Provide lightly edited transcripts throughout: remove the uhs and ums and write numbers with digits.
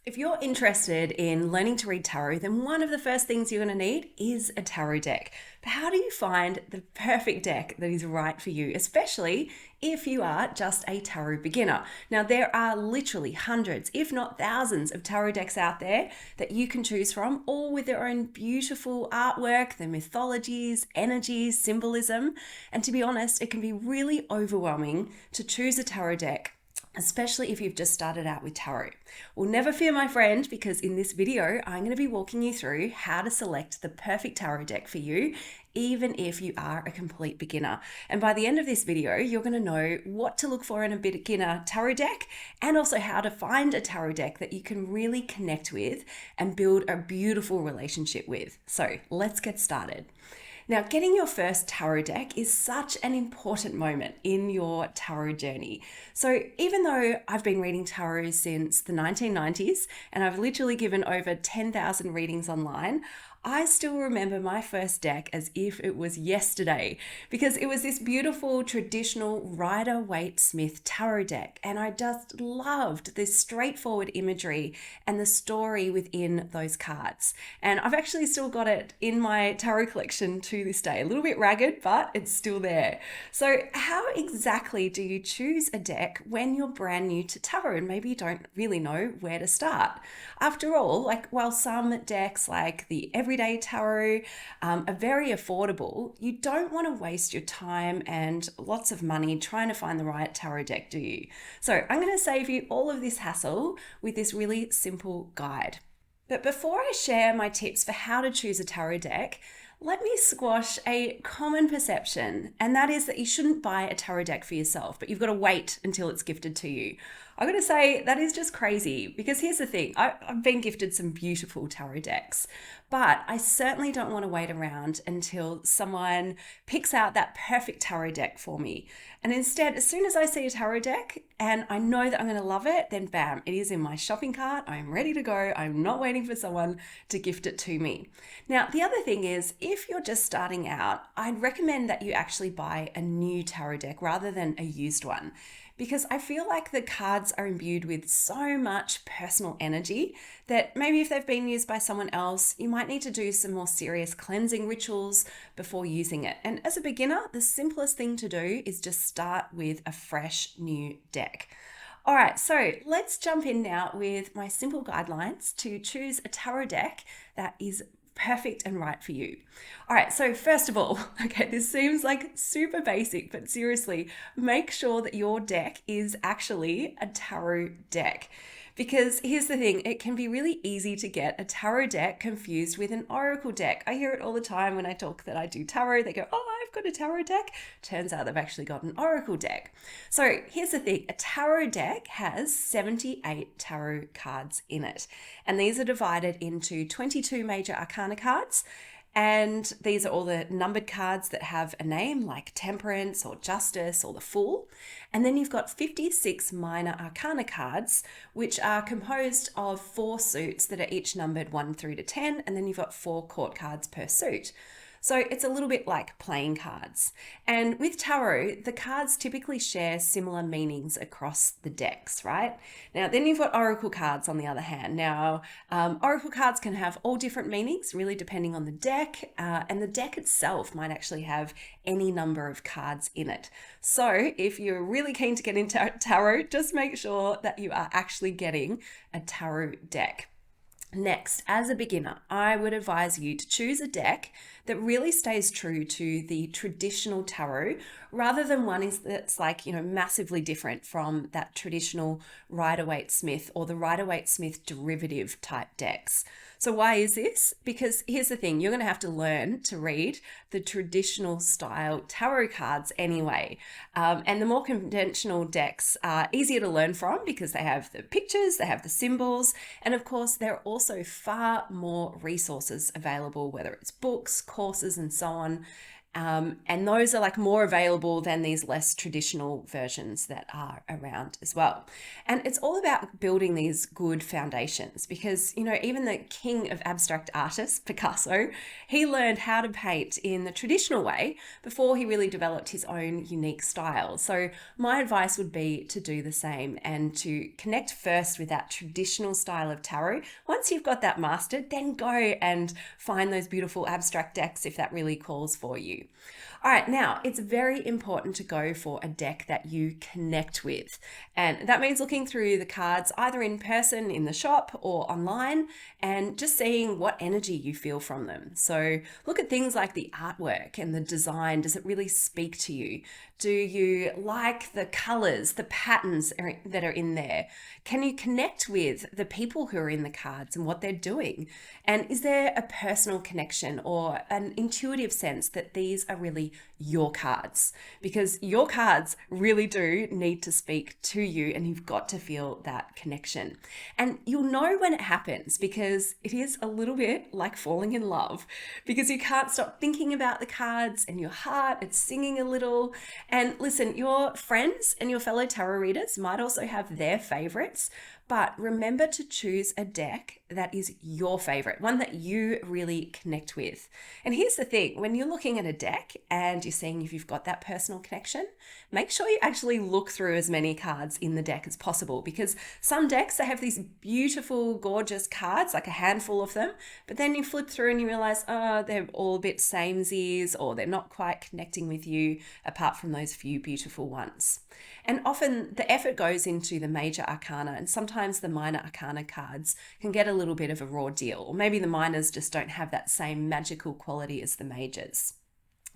If you're interested in learning to read tarot, then one of the first things you're going to need is a tarot deck. But how do you find the perfect deck that is right for you, especially if you are just a tarot beginner? Now, there are literally hundreds, if not thousands, of tarot decks out there that you can choose from, all with their own beautiful artwork, their mythologies, energies, symbolism. And to be honest, it can be really overwhelming to choose a tarot deck, especially if you've just started out with tarot. Well, never fear, my friend, because in this video, I'm going to be walking you through how to select the perfect tarot deck for you, even if you are a complete beginner. And by the end of this video, you're going to know what to look for in a beginner tarot deck, and also how to find a tarot deck that you can really connect with and build a beautiful relationship with. So let's get started. Now, getting your first tarot deck is such an important moment in your tarot journey. So even though I've been reading tarot since the 1990s and I've literally given over 10,000 readings online, I still remember my first deck as if it was yesterday, because it was this beautiful traditional Rider Waite-Smith tarot deck, and I just loved this straightforward imagery and the story within those cards. And I've actually still got it in my tarot collection to this day. A little bit ragged, but it's still there. So how exactly do you choose a deck when you're brand new to tarot and maybe you don't really know where to start? After all, while some decks like the Everyday Tarot are very affordable, you don't want to waste your time and lots of money trying to find the right tarot deck, do you? So I'm going to save you all of this hassle with this really simple guide. But before I share my tips for how to choose a tarot deck, let me squash a common perception, and that is that you shouldn't buy a tarot deck for yourself, but you've got to wait until it's gifted to you. I'm going to say that is just crazy, because here's the thing. I've been gifted some beautiful tarot decks, but I certainly don't want to wait around until someone picks out that perfect tarot deck for me. And instead, as soon as I see a tarot deck and I know that I'm going to love it, then bam, it is in my shopping cart. I'm ready to go. I'm not waiting for someone to gift it to me. Now, the other thing is, if you're just starting out, I'd recommend that you actually buy a new tarot deck rather than a used one, because I feel like the cards are imbued with so much personal energy that maybe if they've been used by someone else, you might need to do some more serious cleansing rituals before using it. And as a beginner, the simplest thing to do is just start with a fresh new deck. All right, so let's jump in now with my simple guidelines to choose a tarot deck that is perfect and right for you. All right, so first of all, okay, this seems like super basic, but seriously, make sure that your deck is actually a tarot deck. Because here's the thing, it can be really easy to get a tarot deck confused with an oracle deck. I hear it all the time when I talk that I do tarot. They go, oh, I've got a tarot deck. Turns out they've actually got an oracle deck. So here's the thing, a tarot deck has 78 tarot cards in it. And these are divided into 22 major arcana cards. And these are all the numbered cards that have a name, like Temperance or Justice or the Fool. And then you've got 56 minor arcana cards, which are composed of 4 suits that are each numbered 1 through to 10. And then you've got 4 court cards per suit. So it's a little bit like playing cards. And with tarot, the cards typically share similar meanings across the decks, right? Now, then you've got oracle cards on the other hand. Now, oracle cards can have all different meanings, really depending on the deck, and the deck itself might actually have any number of cards in it. So if you're really keen to get into tarot, just make sure that you are actually getting a tarot deck. Next, as a beginner, I would advise you to choose a deck that really stays true to the traditional tarot, rather than one that's massively different from that traditional Rider Waite-Smith or the Rider Waite-Smith derivative type decks. So why is this? Because here's the thing, you're going to have to learn to read the traditional style tarot cards anyway. And the more conventional decks are easier to learn from because they have the pictures, they have the symbols, and of course, there are also far more resources available, whether it's books, courses, and so on. And those are like more available than these less traditional versions that are around as well. And it's all about building these good foundations because, even the king of abstract artists, Picasso, he learned how to paint in the traditional way before he really developed his own unique style. So my advice would be to do the same and to connect first with that traditional style of tarot. Once you've got that mastered, then go and find those beautiful abstract decks if that really calls for you. All right, now it's very important to go for a deck that you connect with. And that means looking through the cards either in person in the shop or online and just seeing what energy you feel from them. So look at things like the artwork and the design. Does it really speak to you? Do you like the colors, the patterns that are in there? Can you connect with the people who are in the cards and what they're doing? And is there a personal connection or an intuitive sense that these are really your cards? Because your cards really do need to speak to you and you've got to feel that connection. And you'll know when it happens because it is a little bit like falling in love because you can't stop thinking about the cards and your heart, it's singing a little. And listen, your friends and your fellow tarot readers might also have their favorites, but remember to choose a deck that is your favorite, one that you really connect with. And here's the thing, when you're looking at a deck and you're seeing if you've got that personal connection, make sure you actually look through as many cards in the deck as possible because some decks, they have these beautiful, gorgeous cards, like a handful of them, but then you flip through and you realize, they're all a bit samesies or they're not quite connecting with you apart from those few beautiful ones. And often the effort goes into the major arcana and sometimes the minor arcana cards can get a little bit of a raw deal, or maybe the minors just don't have that same magical quality as the majors.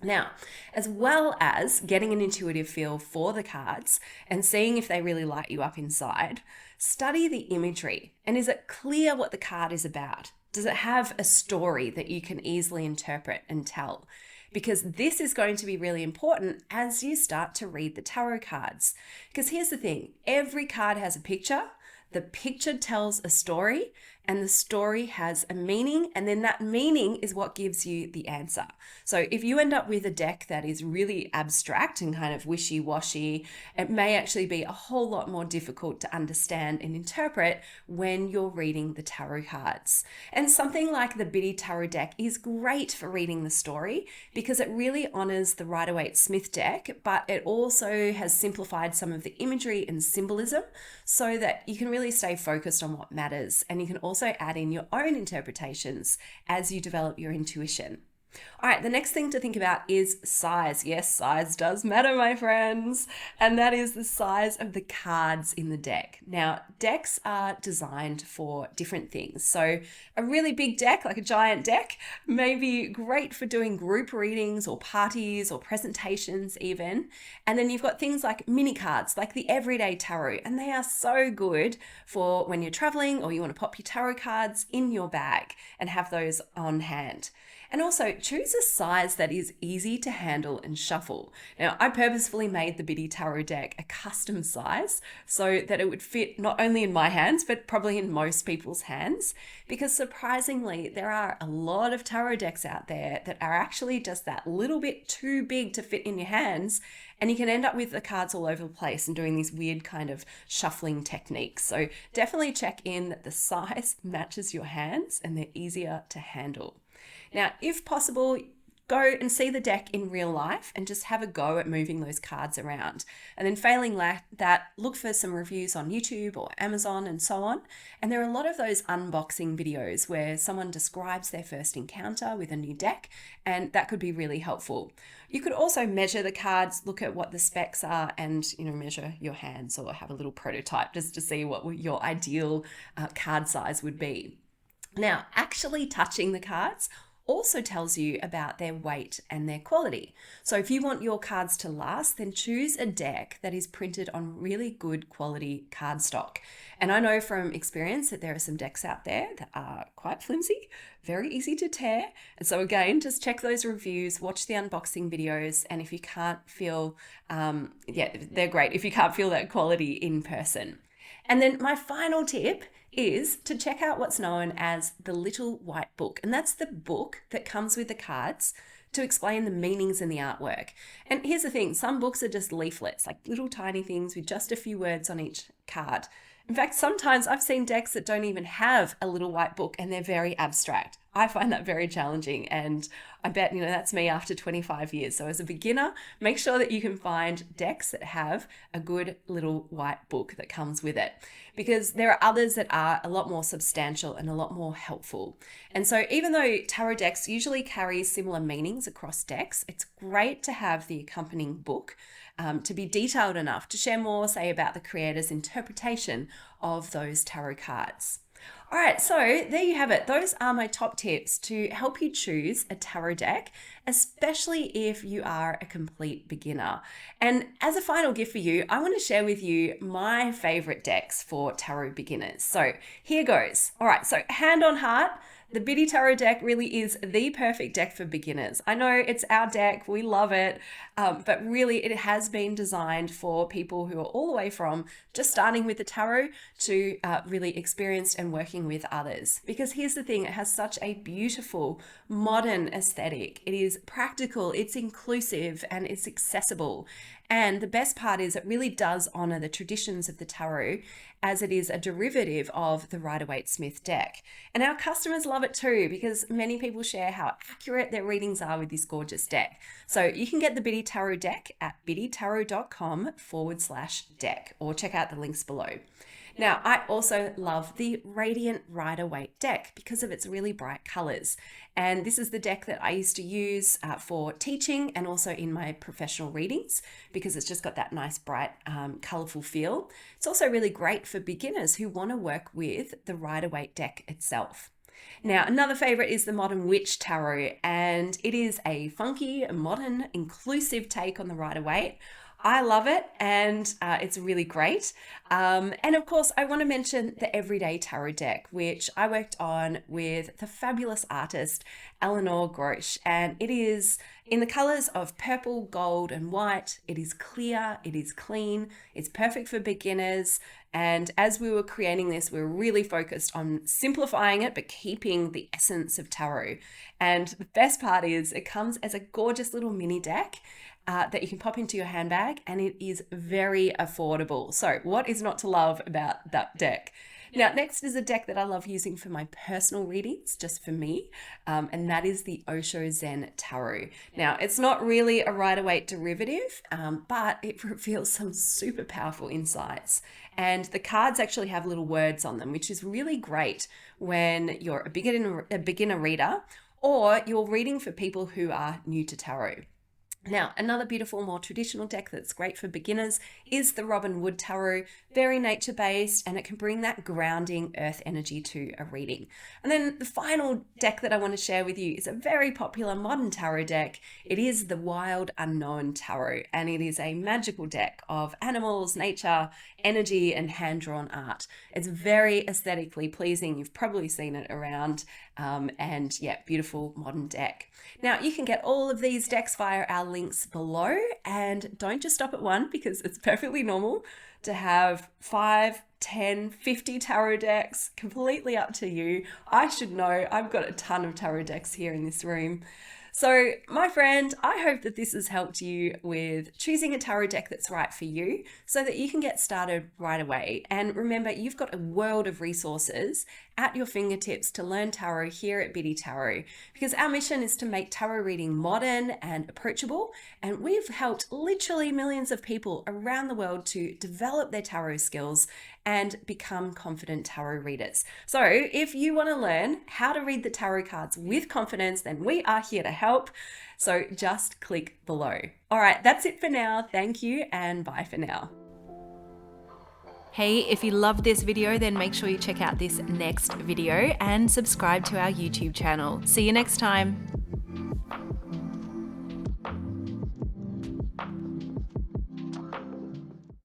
Now, as well as getting an intuitive feel for the cards and seeing if they really light you up inside, study the imagery. And is it clear what the card is about? Does it have a story that you can easily interpret and tell? Because this is going to be really important as you start to read the tarot cards. Because here's the thing, every card has a picture, the picture tells a story, and the story has a meaning, and then that meaning is what gives you the answer. So if you end up with a deck that is really abstract and kind of wishy-washy, it may actually be a whole lot more difficult to understand and interpret when you're reading the tarot cards. And something like the Biddy tarot deck is great for reading the story because it really honors the Rider Waite-Smith deck, but it also has simplified some of the imagery and symbolism so that you can really stay focused on what matters, and you can also add in your own interpretations as you develop your intuition. All right, the next thing to think about is size. Yes, size does matter, my friends, and that is the size of the cards in the deck. Now, decks are designed for different things. So a really big deck, like a giant deck, may be great for doing group readings or parties or presentations even. And then you've got things like mini cards, like the Everyday Tarot, and they are so good for when you're traveling or you want to pop your tarot cards in your bag and have those on hand. And also choose a size that is easy to handle and shuffle. Now, I purposefully made the Biddy Tarot deck a custom size so that it would fit not only in my hands, but probably in most people's hands, because surprisingly, there are a lot of tarot decks out there that are actually just that little bit too big to fit in your hands, and you can end up with the cards all over the place and doing these weird kind of shuffling techniques. So definitely check in that the size matches your hands and they're easier to handle. Now, if possible, go and see the deck in real life and just have a go at moving those cards around. And then failing that, look for some reviews on YouTube or Amazon and so on. And there are a lot of those unboxing videos where someone describes their first encounter with a new deck, and that could be really helpful. You could also measure the cards, look at what the specs are, and measure your hands or have a little prototype just to see what your ideal card size would be. Now, actually touching the cards also tells you about their weight and their quality. So if you want your cards to last, then choose a deck that is printed on really good quality cardstock. And I know from experience that there are some decks out there that are quite flimsy, very easy to tear. And so again, just check those reviews, watch the unboxing videos, and if you can't feel, they're great if you can't feel that quality in person. And then my final tip is to check out what's known as the Little White Book. And that's the book that comes with the cards to explain the meanings in the artwork. And here's the thing, some books are just leaflets, like little tiny things with just a few words on each card. In fact, sometimes I've seen decks that don't even have a little white book and they're very abstract. I find that very challenging, and I bet, that's me after 25 years. So as a beginner, make sure that you can find decks that have a good little white book that comes with it, because there are others that are a lot more substantial and a lot more helpful. And so even though tarot decks usually carry similar meanings across decks, it's great to have the accompanying book to be detailed enough to share more, say, about the creator's interpretation of those tarot cards. All right, so there you have it. Those are my top tips to help you choose a tarot deck, especially if you are a complete beginner. And as a final gift for you, I want to share with you my favorite decks for tarot beginners. So here goes. All right, so hand on heart, the Biddy Tarot deck really is the perfect deck for beginners. I know it's our deck, we love it, but really it has been designed for people who are all the way from just starting with the tarot to really experienced and working with others. Because here's the thing, it has such a beautiful modern aesthetic. It is practical, it's inclusive, and it's accessible. And the best part is it really does honor the traditions of the tarot, as it is a derivative of the Rider Waite-Smith deck. And our customers love it too, because many people share how accurate their readings are with this gorgeous deck. So you can get the Biddy Tarot deck at biddytarot.com/deck, or check out the links below. Now, I also love the Radiant Rider Waite deck because of its really bright colors. And this is the deck that I used to use for teaching and also in my professional readings, because it's just got that nice, bright, colorful feel. It's also really great for beginners who want to work with the Rider Waite deck itself. Now, another favorite is the Modern Witch Tarot, and it is a funky, modern, inclusive take on the Rider Waite. I love it, and it's really great. And of course, I want to mention the Everyday Tarot deck, which I worked on with the fabulous artist Eleanor Grosh, and it is in the colors of purple, gold, and white. It is clear, it is clean, it's perfect for beginners. And as we were creating this, we were really focused on simplifying it, but keeping the essence of tarot. And the best part is it comes as a gorgeous little mini deck that you can pop into your handbag, and it is very affordable. So what is not to love about that deck? Now, next is a deck that I love using for my personal readings, just for me, and that is the Osho Zen Tarot. Now, it's not really a Rider Waite derivative, but it reveals some super powerful insights. And the cards actually have little words on them, which is really great when you're a beginner reader, or you're reading for people who are new to tarot. Now, another beautiful, more traditional deck that's great for beginners is the Robin Wood Tarot, very nature-based, and it can bring that grounding earth energy to a reading. And then the final deck that I want to share with you is a very popular modern tarot deck. It is the Wild Unknown Tarot, and it is a magical deck of animals, nature, energy, and hand-drawn art. It's very aesthetically pleasing. You've probably seen it around, and yeah, beautiful modern deck. Now, you can get all of these decks via our links below, and don't just stop at one, because it's perfectly normal to have 5, 10, 50 tarot decks, completely up to you. I should know, I've got a ton of tarot decks here in this room. So my friend, I hope that this has helped you with choosing a tarot deck that's right for you so that you can get started right away. And remember, you've got a world of resources at your fingertips to learn tarot here at Biddy Tarot, because our mission is to make tarot reading modern and approachable. And we've helped literally millions of people around the world to develop their tarot skills and become confident tarot readers. So if you want to learn how to read the tarot cards with confidence, then we are here to help. So just click below. All right, that's it for now. Thank you and bye for now. Hey, if you loved this video, then make sure you check out this next video and subscribe to our YouTube channel. See you next time.